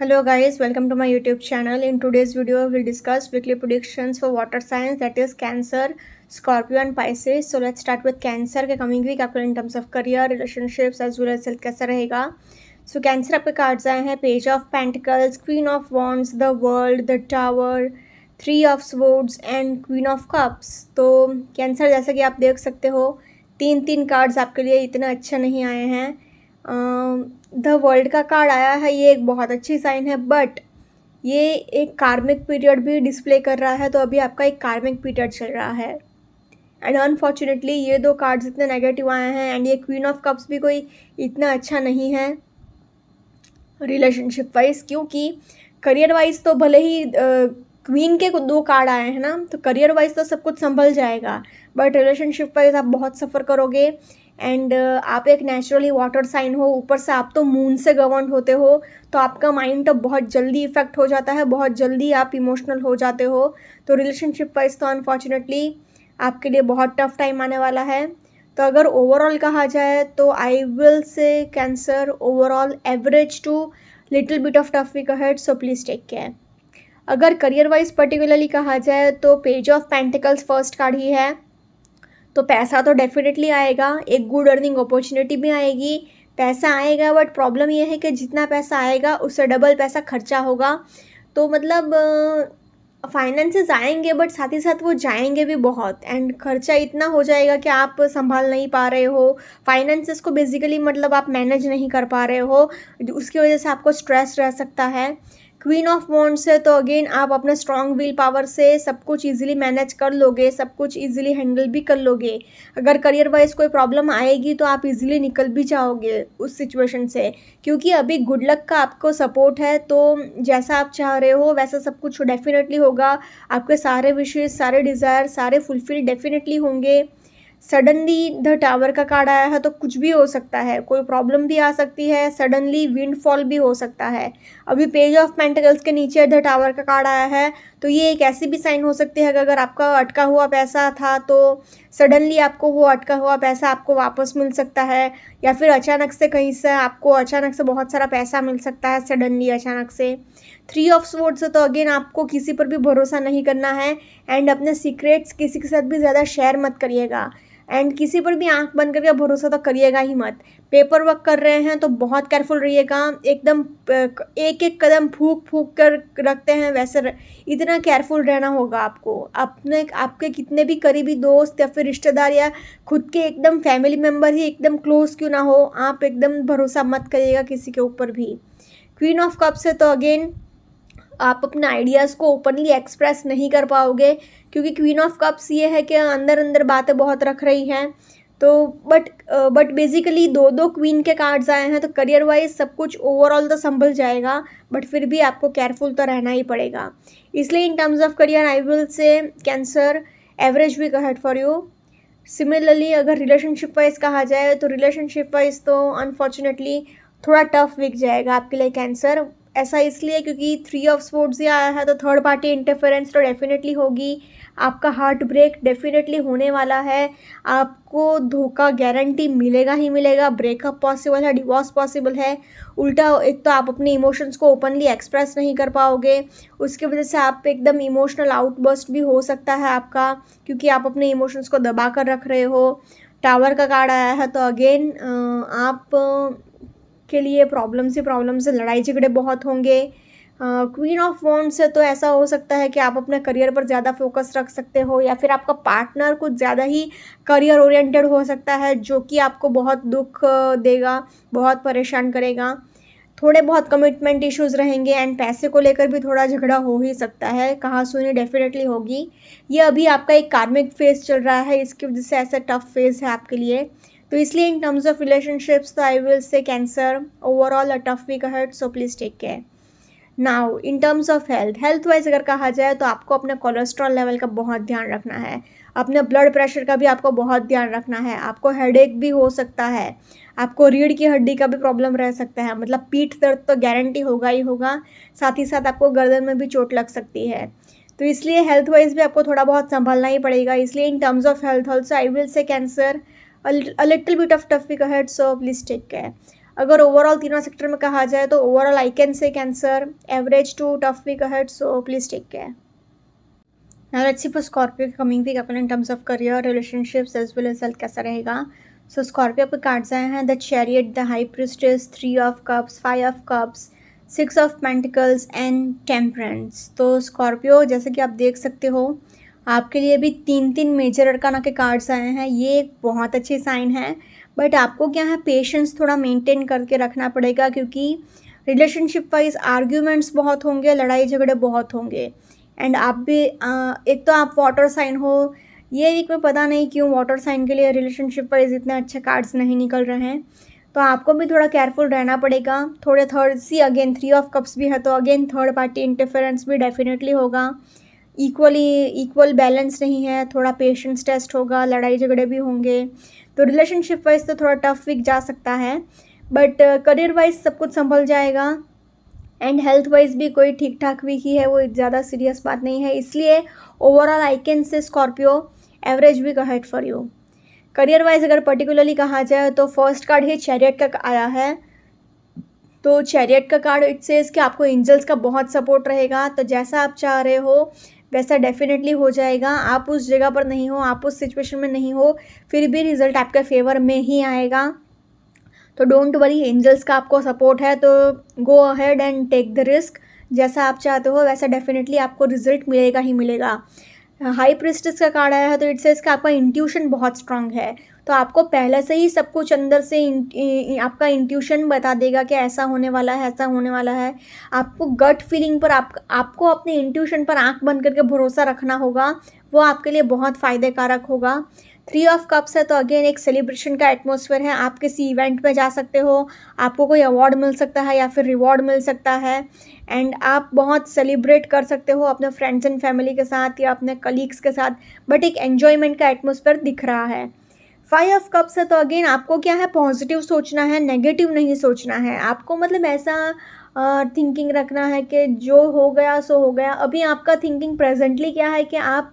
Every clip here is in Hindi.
Hello guys, welcome to my YouTube channel. In today's video, we'll discuss weekly predictions for water signs, that is Cancer, Scorpio and Pisces. So let's start with Cancer के coming week आपका in terms of career, relationships as well as health कैसा रहेगा. So Cancer आपके cards आए हैं Page of Pentacles, Queen of Wands, the World, the Tower, Three of Swords and Queen of Cups. तो Cancer जैसा कि आप देख सकते हो तीन कार्ड्स आपके लिए इतना अच्छा नहीं आए हैं. द वर्ल्ड का कार्ड आया है, ये एक बहुत अच्छी साइन है, बट ये एक कार्मिक पीरियड भी डिस्प्ले कर रहा है. तो अभी आपका एक कार्मिक पीरियड चल रहा है एंड अनफॉर्चुनेटली ये दो कार्ड्स इतने नेगेटिव आए हैं. एंड ये क्वीन ऑफ कप्स भी कोई इतना अच्छा नहीं है रिलेशनशिप वाइज, क्योंकि करियर वाइज तो भले ही क्वीन के दो कार्ड आए हैं ना, तो करियर वाइज तो सब कुछ संभल जाएगा, बट रिलेशनशिप वाइज आप बहुत सफ़र करोगे. एंड आप एक नेचुरली वाटर साइन हो, ऊपर से आप तो मून से गवर्न होते हो, तो आपका माइंड तो बहुत जल्दी इफेक्ट हो जाता है, बहुत जल्दी आप इमोशनल हो जाते हो. तो रिलेशनशिप वाइज तो अनफॉर्चुनेटली आपके लिए बहुत टफ टाइम आने वाला है. तो अगर ओवरऑल कहा जाए तो I will say cancer overall average to little bit of tough week ahead, so please take care. अगर करियर वाइज पर्टिकुलरली कहा जाए तो page of pentacles first card ही है, तो पैसा तो डेफिनेटली आएगा, एक गुड अर्निंग अपॉर्चुनिटी भी आएगी, पैसा आएगा. बट प्रॉब्लम यह है कि जितना पैसा आएगा उससे डबल पैसा खर्चा होगा. तो मतलब फाइनेंसेस आएंगे बट साथ ही साथ वो जाएंगे भी बहुत, एंड खर्चा इतना हो जाएगा कि आप संभाल नहीं पा रहे हो फाइनेंसेस को. बेसिकली मतलब आप मैनेज नहीं कर पा रहे हो, उसकी वजह से आपको स्ट्रेस रह सकता है. क्वीन ऑफ वॉन्ड्स है, तो अगेन आप अपने स्ट्रॉन्ग विल पावर से सब कुछ इजीली मैनेज कर लोगे, सब कुछ इजीली हैंडल भी कर लोगे. अगर करियर वाइज कोई प्रॉब्लम आएगी तो आप इजीली निकल भी जाओगे उस सिचुएशन से, क्योंकि अभी गुड लक का आपको सपोर्ट है. तो जैसा आप चाह रहे हो वैसा सब कुछ डेफिनेटली होगा. आपके सारे विशेष, सारे डिज़ायर, सारे फुलफिल डेफिनेटली होंगे. सडनली द टावर का कार्ड आया है, तो कुछ भी हो सकता है, कोई प्रॉब्लम भी आ सकती है, सडनली विंडफॉल भी हो सकता है. अभी पेज ऑफ पेंटिकल्स के नीचे द टावर का कार्ड आया है, तो ये एक ऐसी भी साइन हो सकती है कि अगर आपका अटका हुआ पैसा था तो सडनली आपको वो अटका हुआ पैसा आपको वापस मिल सकता है, या फिर अचानक से कहीं से आपको अचानक से बहुत सारा पैसा मिल सकता है सडनली अचानक से. थ्री ऑफ स्वॉर्ड्स है, तो अगेन आपको किसी पर भी भरोसा नहीं करना है, एंड अपने सीक्रेट्स किसी के साथ भी ज़्यादा शेयर मत करिएगा, एंड किसी पर भी आंख बंद करके भरोसा तो करिएगा ही मत. पेपर वर्क कर रहे हैं तो बहुत केयरफुल रहिएगा, एकदम एक एक कदम फूक फूक कर रखते हैं वैसे इतना केयरफुल रहना होगा आपको. अपने आपके कितने भी करीबी दोस्त या फिर रिश्तेदार या खुद के एकदम फैमिली मेम्बर ही एकदम क्लोज क्यों ना हो, आप एकदम भरोसा मत करिएगा किसी के ऊपर भी. क्वीन ऑफ कप्स है, तो अगेन आप अपने आइडियाज़ को ओपनली एक्सप्रेस नहीं कर पाओगे, क्योंकि क्वीन ऑफ कप्स ये है कि अंदर अंदर बातें बहुत रख रही हैं. तो बट बेसिकली दो क्वीन के कार्ड्स आए हैं, तो करियर वाइज सब कुछ ओवरऑल तो संभल जाएगा, बट फिर भी आपको केयरफुल तो रहना ही पड़ेगा. इसलिए in terms of career I will say Cancer average week ahead for you. Similarly अगर रिलेशनशिप वाइज कहा जाए तो रिलेशनशिप वाइज तो अनफॉर्चुनेटली थोड़ा टफ वीक जाएगा आपके लिए कैंसर. ऐसा इसलिए क्योंकि थ्री ऑफ स्वॉर्ड्स ही आया है, तो थर्ड पार्टी इंटरफेरेंस तो डेफिनेटली होगी, आपका हार्ट ब्रेक डेफिनेटली होने वाला है, आपको धोखा गारंटी मिलेगा ही मिलेगा, ब्रेकअप पॉसिबल है, डिवोर्स पॉसिबल है. उल्टा एक तो आप अपने इमोशंस को ओपनली एक्सप्रेस नहीं कर पाओगे, उसकी वजह से आप एकदम इमोशनल आउटबर्स्ट भी हो सकता है आपका, क्योंकि आप अपने इमोशंस को दबा कर रख रहे हो. टावर का कार्ड आया है, तो अगेन आप के लिए प्रॉब्लम से लड़ाई झगड़े बहुत होंगे. क्वीन ऑफ वॉन्ड्स है, तो ऐसा हो सकता है कि आप अपने करियर पर ज़्यादा फोकस रख सकते हो, या फिर आपका पार्टनर कुछ ज़्यादा ही करियर ओरिएंटेड हो सकता है, जो कि आपको बहुत दुख देगा, बहुत परेशान करेगा. थोड़े बहुत कमिटमेंट इश्यूज़ रहेंगे, एंड पैसे को लेकर भी थोड़ा झगड़ा हो ही सकता है, कहाँ सुनी डेफिनेटली होगी. ये अभी आपका एक कार्मिक फेज चल रहा है, इसकी वजह से ऐसा टफ फेज है आपके लिए. तो इसलिए इन टर्म्स ऑफ रिलेशनशिप्स तो I will say cancer overall a tough week ahead, so please take care. Now in terms of health wise अगर कहा जाए तो आपको अपने कोलेस्ट्रॉल लेवल का बहुत ध्यान रखना है, अपने ब्लड प्रेशर का भी आपको बहुत ध्यान रखना है. आपको हेडेक भी हो सकता है, आपको रीढ़ की हड्डी का भी प्रॉब्लम रह सकता है, मतलब पीठ दर्द तो गारंटी होगा ही होगा, साथ ही साथ आपको गर्दन में भी चोट लग सकती है. तो इसलिए हेल्थ वाइज भी आपको थोड़ा बहुत संभालना ही पड़ेगा. इसलिए in terms of health also I will say cancer a little bit of tough week ahead, so please take care. अगर ओवरऑल तीनों सेक्टर में कहा जाए तो overall I can say Cancer, average to tough week ahead, so please take care. Now let's see for Scorpio coming week अपन in terms of career, relationships as well as health कैसा रहेगा. So Scorpio आपके कार्ड्स आए हैं, the chariot, the high priestess, 3 of cups, 5 of cups, 6 of pentacles and temperance. तो स्कॉर्पियो जैसे कि आप देख सकते हो आपके लिए भी 3 मेजर अरकाना के कार्ड्स आए हैं. ये एक बहुत अच्छी साइन है, बट आपको क्या है पेशेंस थोड़ा मेंटेन करके रखना पड़ेगा, क्योंकि रिलेशनशिप वाइज आर्ग्यूमेंट्स बहुत होंगे, लड़ाई झगड़े बहुत होंगे. एंड आप भी एक तो आप वाटर साइन हो, ये वीक में पता नहीं क्यों वाटर साइन के लिए रिलेशनशिप वाइज इतने अच्छे कार्ड्स नहीं निकल रहे हैं, तो आपको भी थोड़ा केयरफुल रहना पड़ेगा. थोड़े third see again 3 of cups भी है, तो अगेन थर्ड पार्टी इंटरफेरेंस भी डेफिनेटली होगा. इक्वल बैलेंस नहीं है, थोड़ा पेशेंस टेस्ट होगा, लड़ाई झगड़े भी होंगे. तो रिलेशनशिप वाइज तो थोड़ा टफ वीक जा सकता है, बट करियर वाइज सब कुछ संभल जाएगा. एंड हेल्थ वाइज भी कोई ठीक ठाक वीक ही है, वो ज़्यादा सीरियस बात नहीं है. इसलिए overall I can say Scorpio average week ahead for you. Career wise अगर पर्टिकुलरली कहा जाए तो फर्स्ट कार्ड ही चैरियट का आया है. तो चैरियट का कार्ड इट सेज कि आपको एंजल्स का बहुत सपोर्ट रहेगा. तो जैसा आप चाह रहे हो वैसा डेफिनेटली हो जाएगा. आप उस जगह पर नहीं हो, आप उस सिचुएशन में नहीं हो, फिर भी रिजल्ट आपके फेवर में ही आएगा. तो डोंट वरी, एंजल्स का आपको सपोर्ट है, तो go ahead and take the risk. जैसा आप चाहते हो वैसा डेफिनेटली आपको रिजल्ट मिलेगा ही मिलेगा. हाई प्रिस्टेस का कार्ड आया है, तो इट सेज कि आपका इंट्यूशन बहुत स्ट्रांग है. तो आपको पहले से ही सब कुछ अंदर से आपका इंट्यूशन बता देगा कि ऐसा होने वाला है, ऐसा होने वाला है. आपको गट फीलिंग पर आपको अपने इंट्यूशन पर आंख बंद करके भरोसा रखना होगा, वो आपके लिए बहुत फ़ायदे कारक होगा. 3 ऑफ कप्स है, तो अगेन एक सेलिब्रेशन का एटमॉस्फेयर है. आप किसी इवेंट में जा सकते हो, आपको कोई अवार्ड मिल सकता है या फिर रिवॉर्ड मिल सकता है, एंड आप बहुत सेलिब्रेट कर सकते हो अपने फ्रेंड्स एंड फैमिली के साथ या अपने कलीग्स के साथ, बट एक एन्जॉयमेंट का एटमॉस्फेयर दिख रहा है. 5 ऑफ कप्स है, तो अगेन आपको क्या है पॉजिटिव सोचना है, नेगेटिव नहीं सोचना है. आपको मतलब ऐसा थिंकिंग रखना है कि जो हो गया सो हो गया. अभी आपका थिंकिंग प्रेजेंटली क्या है कि आप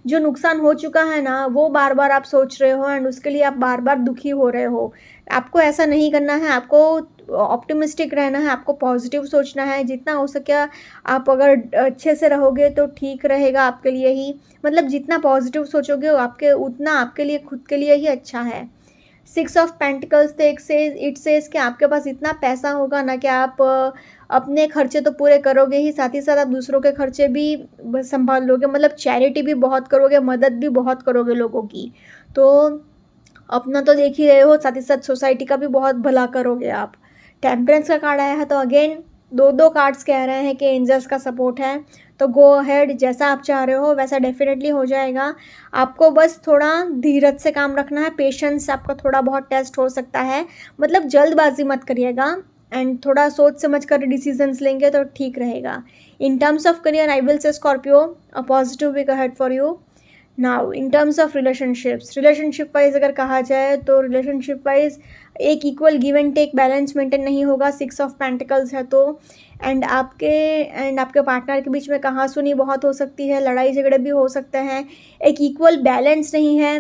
जो नुकसान हो चुका है ना वो बार बार आप सोच रहे हो, एंड उसके लिए आप बार बार दुखी हो रहे हो. आपको ऐसा नहीं करना है, आपको ऑप्टिमिस्टिक रहना है, आपको पॉजिटिव सोचना है. जितना हो सके आप अगर अच्छे से रहोगे तो ठीक रहेगा आपके लिए ही. मतलब जितना पॉजिटिव सोचोगे आपके उतना आपके लिए खुद के लिए ही अच्छा है. 6 ऑफ पेंटिकल्स तो इट सेज कि आपके पास इतना पैसा होगा ना कि आप अपने खर्चे तो पूरे करोगे ही, साथ ही साथ आप दूसरों के खर्चे भी संभाल लोगे. मतलब चैरिटी भी बहुत करोगे, मदद भी बहुत करोगे लोगों की. तो अपना तो देख ही रहे हो, साथ ही साथ सोसाइटी का भी बहुत भला करोगे आप. टेम्परेंस का कार्ड आया है, तो अगेन दो कार्ड्स कह रहे हैं कि एंजल्स का सपोर्ट है. तो गो अहेड, जैसा आप चाह रहे हो वैसा डेफिनेटली हो जाएगा. आपको बस थोड़ा धीरज से काम रखना है, पेशेंस आपका थोड़ा बहुत टेस्ट हो सकता है. मतलब जल्दबाजी मत करिएगा, एंड थोड़ा सोच समझ कर डिसीजंस लेंगे तो ठीक रहेगा. In terms of career I will say Scorpio a positive week ahead for you. Now in terms of relationship wise अगर कहा जाए तो रिलेशनशिप वाइज एक equal give and take balance maintain नहीं होगा. 6 ऑफ पेंटिकल्स है, तो एंड आपके पार्टनर के बीच में कहासुनी बहुत हो सकती है, लड़ाई झगड़े भी हो सकते हैं, एक इक्वल बैलेंस नहीं है.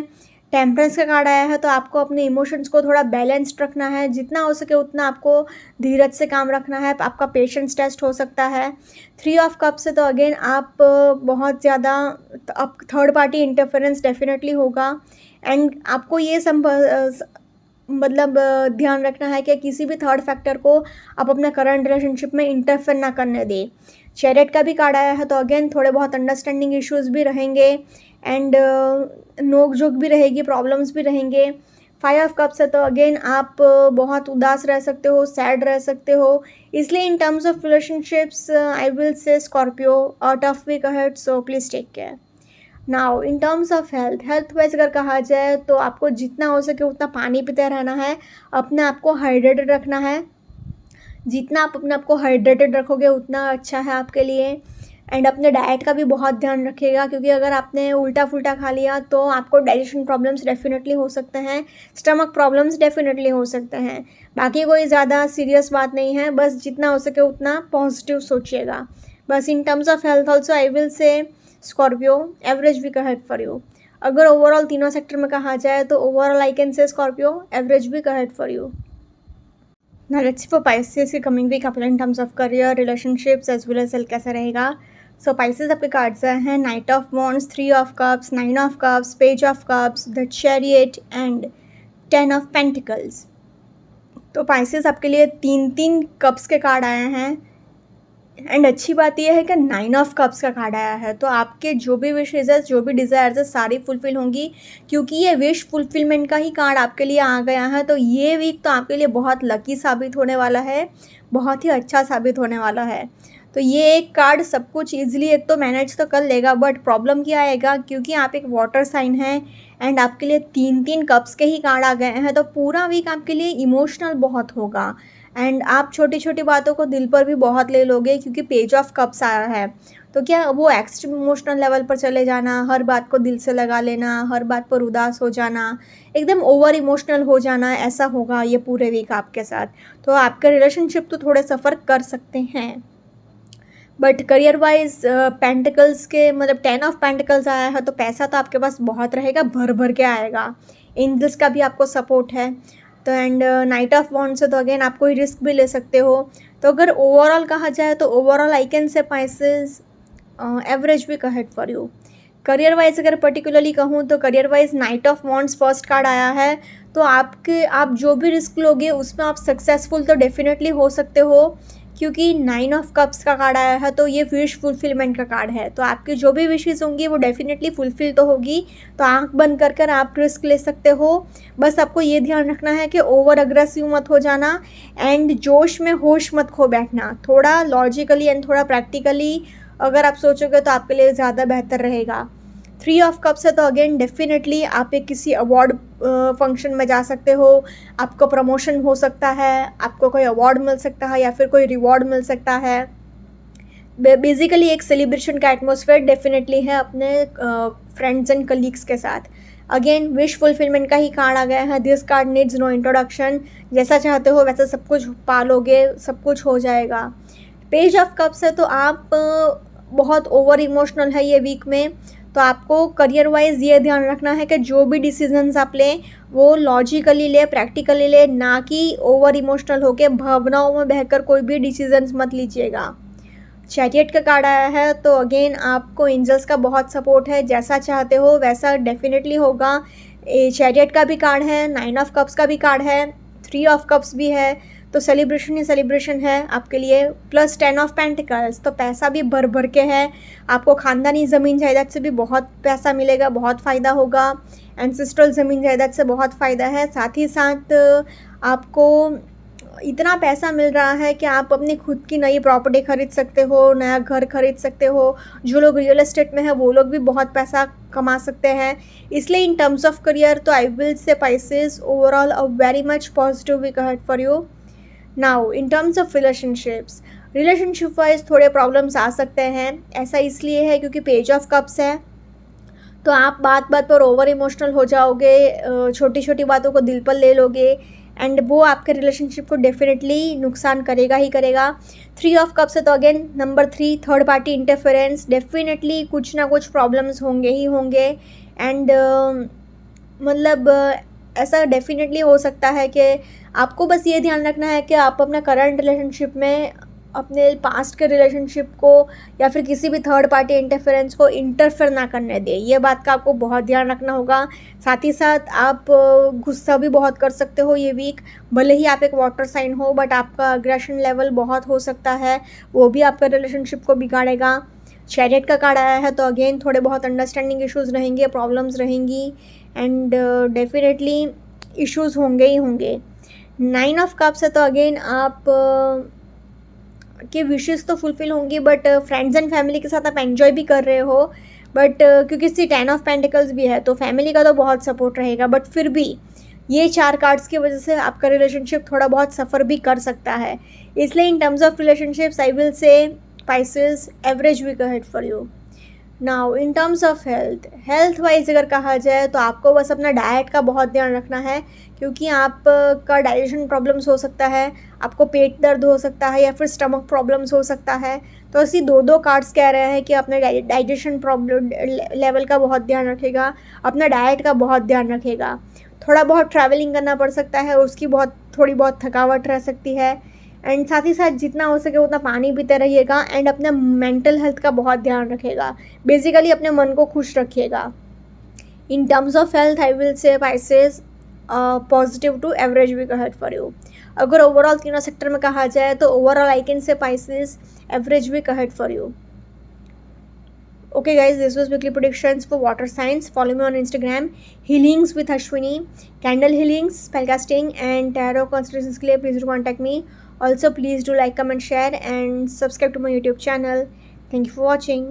टेम्परेंस का कार्ड आया है, तो आपको अपने इमोशंस को थोड़ा बैलेंस्ड रखना है. जितना हो सके उतना आपको धीरज से काम रखना है. आपका पेशेंस टेस्ट हो सकता है. 3 ऑफ कप्स है, तो अगेन आप बहुत ज़्यादा अब थर्ड पार्टी इंटरफेरेंस डेफिनेटली होगा. एंड आपको ये मतलब ध्यान रखना है कि किसी भी थर्ड फैक्टर को आप अपने करंट रिलेशनशिप में इंटरफेयर ना करने दें. चैरियट का भी कार्ड आया है, तो अगेन थोड़े बहुत अंडरस्टैंडिंग इश्यूज़ भी रहेंगे, एंड नोक झोंक भी रहेगी, प्रॉब्लम्स भी रहेंगे. 5 ऑफ कप्स है, तो अगेन आप बहुत उदास रह सकते हो, सैड रह सकते हो. इसलिए in terms of relationships I will say Scorpio a tough week ahead, so please take care. Now in terms of health wise अगर कहा जाए तो आपको जितना हो सके उतना पानी पीते रहना है, अपने आप को हाइड्रेटेड रखना है. जितना आप अपने आप को हाइड्रेटेड रखोगे उतना अच्छा है आपके लिए. एंड अपने डाइट का भी बहुत ध्यान रखिएगा, क्योंकि अगर आपने उल्टा फुल्टा खा लिया तो आपको डाइजेशन प्रॉब्लम्स डेफिनेटली हो सकते हैं, स्टमक प्रॉब्लम्स डेफिनेटली हो सकते हैं. बाकी कोई ज़्यादा सीरियस बात नहीं है, बस जितना हो सके उतना पॉजिटिव सोचिएगा. बस in terms of health also I will say Scorpio average week ahead for you. अगर ओवरऑल तीनों सेक्टर में कहा जाए तो overall I can say Scorpio average week ahead for you. ना लेट्स सी फॉर पाइसेस की कमिंग वीक अपने in terms of career, relationships as well as health कैसा रहेगा। सो पाइसेस आपके कार्ड्स हैं knight of wands, 3 of cups, 9 of cups, page of cups, the chariot and 10 of pentacles. तो पाइसेस आपके लिए 3 कप्स के कार्ड आए हैं एंड अच्छी बात यह है कि 9 ऑफ कप्स का कार्ड आया है। तो आपके जो भी विशेज़ है, जो भी डिज़ायर्स है, सारी फुलफ़िल होंगी क्योंकि ये विश फुलफ़िलमेंट का ही कार्ड आपके लिए आ गया है। तो ये वीक तो आपके लिए बहुत लकी साबित होने वाला है, बहुत ही अच्छा साबित होने वाला है। तो ये एक कार्ड सब कुछ ईज़िली एक तो मैनेज तो कर लेगा, बट प्रॉब्लम क्या आएगा क्योंकि आप एक वाटर साइन हैं एंड आपके लिए 3 कप्स के ही कार्ड आ गए हैं। तो पूरा वीक आपके लिए इमोशनल बहुत होगा एंड आप छोटी छोटी बातों को दिल पर भी बहुत ले लोगे क्योंकि पेज ऑफ कप्स आया है। तो क्या वो एक्सट्रीम इमोशनल लेवल पर चले जाना, हर बात को दिल से लगा लेना, हर बात पर उदास हो जाना, एकदम ओवर इमोशनल हो जाना, ऐसा होगा ये पूरे वीक आपके साथ। तो आपके रिलेशनशिप तो थोड़े सफ़र कर सकते हैं, बट करियर वाइज पेंटिकल्स के मतलब 10 ऑफ पेंटिकल्स आया है। तो पैसा तो आपके पास बहुत रहेगा, भर भर के आएगा। एंजल्स का भी आपको सपोर्ट है। तो एंड नाइट ऑफ वॉन्ड्स है तो अगेन आप कोई रिस्क भी ले सकते हो। तो अगर ओवरऑल कहा जाए तो overall I can say Pisces average week ahead for you. Career wise अगर पर्टिकुलरली कहूँ तो career wise knight of wands first card आया है। तो आप जो भी रिस्क लोगे उसमें आप सक्सेसफुल तो डेफिनेटली हो सकते हो क्योंकि 9 ऑफ कप्स का कार्ड आया है। तो ये विश फुलफिलमेंट का कार्ड है। तो आपकी जो भी विशेज़ होंगी वो डेफिनेटली फुलफिल तो होगी। तो आंख बंद कर कर आप रिस्क ले सकते हो। बस आपको ये ध्यान रखना है कि ओवर अग्रेसिव मत हो जाना एंड जोश में होश मत खो बैठना। थोड़ा लॉजिकली एंड थोड़ा प्रैक्टिकली अगर आप सोचोगे तो आपके लिए ज़्यादा बेहतर रहेगा। 3 ऑफ कप्स है तो अगेन डेफिनेटली आप एक किसी अवार्ड फंक्शन में जा सकते हो, आपको प्रमोशन हो सकता है, आपको कोई अवार्ड मिल सकता है या फिर कोई रिवॉर्ड मिल सकता है। बेसिकली एक सेलिब्रेशन का एटमॉस्फेयर डेफिनेटली है अपने फ्रेंड्स एंड कलीग्स के साथ। अगेन विश फुलफिलमेंट का ही कार्ड आ गया है। This card needs no introduction. जैसा चाहते हो वैसा सब कुछ पालोगे, सब कुछ हो जाएगा। पेज ऑफ कप्स है तो आप बहुत ओवर इमोशनल है ये वीक में। तो आपको करियर वाइज ये ध्यान रखना है कि जो भी डिसीजंस आप लें वो लॉजिकली ले, प्रैक्टिकली ले, ना कि ओवर इमोशनल होके भावनाओं में बहकर कोई भी डिसीजंस मत लीजिएगा। चैरियट का कार्ड आया है तो अगेन आपको एंजल्स का बहुत सपोर्ट है। जैसा चाहते हो वैसा डेफिनेटली होगा। चैरियट का भी कार्ड है, 9 ऑफ कप्स का भी कार्ड है, 3 ऑफ कप्स भी है। तो सेलिब्रेशन ही सेलिब्रेशन है आपके लिए। प्लस 10 ऑफ पेंटिकल्स तो पैसा भी भर भर के है। आपको ख़ानदानी ज़मीन जायदाद से भी बहुत पैसा मिलेगा, बहुत फ़ायदा होगा। एंसेस्ट्रल ज़मीन जायदाद से बहुत फ़ायदा है। साथ ही साथ आपको इतना पैसा मिल रहा है कि आप अपनी खुद की नई प्रॉपर्टी ख़रीद सकते हो, नया घर खरीद सकते हो। जो लोग रियल एस्टेट में है वो लोग भी बहुत पैसा कमा सकते हैं। इसलिए इन टर्म्स ऑफ करियर तो I will say Pisces overall a very much positive week ahead for you. Now in terms of relationship wise थोड़े प्रॉब्लम्स आ सकते हैं। ऐसा इसलिए है क्योंकि पेज ऑफ कप्स है तो आप बात बात पर ओवर इमोशनल हो जाओगे, छोटी छोटी बातों को दिल पर ले लोगे एंड वो आपके रिलेशनशिप को डेफिनेटली नुकसान करेगा ही करेगा। 3 ऑफ कप्स है तो again number 3 third party interference, definitely कुछ ना कुछ प्रॉब्लम्स होंगे ही होंगे एंड मतलब ऐसा डेफिनेटली हो सकता है कि आपको बस ये ध्यान रखना है कि आप अपना करंट रिलेशनशिप में अपने पास्ट के रिलेशनशिप को या फिर किसी भी थर्ड पार्टी इंटरफेरेंस को इंटरफेयर ना करने दें। ये बात का आपको बहुत ध्यान रखना होगा। साथ ही साथ आप गुस्सा भी बहुत कर सकते हो ये वीक। भले ही आप एक वाटर साइन हो बट आपका अग्रेशन लेवल बहुत हो सकता है, वो भी आपका रिलेशनशिप को बिगाड़ेगा। चैरियट का कार्ड आया है तो अगेन थोड़े बहुत अंडरस्टैंडिंग इश्यूज़ रहेंगे, प्रॉब्लम्स रहेंगी एंड डेफिनेटली इश्यूज़ होंगे ही होंगे। 9 ऑफ कप्स है तो अगेन आप के विशेस तो फुलफ़िल होंगी बट फ्रेंड्स एंड फैमिली के साथ आप एंजॉय भी कर रहे हो। बट क्योंकि इससे 10 ऑफ पेंटिकल्स भी है तो फैमिली का तो बहुत सपोर्ट रहेगा, बट फिर भी ये 4 कार्ड्स की वजह से आपका रिलेशनशिप थोड़ा बहुत सफ़र भी कर सकता है। इसलिए in terms of relationships I will say Pisces average week ahead for you. Now in terms of health wise अगर कहा जाए तो आपको बस अपना डाइट का बहुत ध्यान रखना है क्योंकि आपका डाइजेशन प्रॉब्लम्स हो सकता है, आपको पेट दर्द हो सकता है या फिर स्टमक प्रॉब्लम्स हो सकता है। तो ऐसी 2 कार्ड्स कह रहे हैं कि अपने डाइजेशन प्रॉब्लम लेवल का बहुत ध्यान रखेगा, अपना डाइट का बहुत ध्यान रखेगा। थोड़ा बहुत ट्रैवलिंग करना पड़ सकता है, उसकी थोड़ी बहुत थकावट रह सकती है। एंड साथ ही साथ जितना हो सके उतना पानी पीते रहिएगा एंड अपने मेंटल हेल्थ का बहुत ध्यान रखिएगा। बेसिकली अपने मन को खुश रखिएगा। In terms of health I will say Pisces positive to average week ahead for you. अगर ओवरऑल तीनों सेक्टर में कहा जाए तो overall I can say Pisces average week ahead for you. Okay guys, this was weekly predictions for water signs. Follow me on Instagram, healings with Ashwini, candle healings, spellcasting and tarot consultations के लिए please do contact me. Also please do like, comment, share and subscribe to my YouTube channel. Thank you for watching.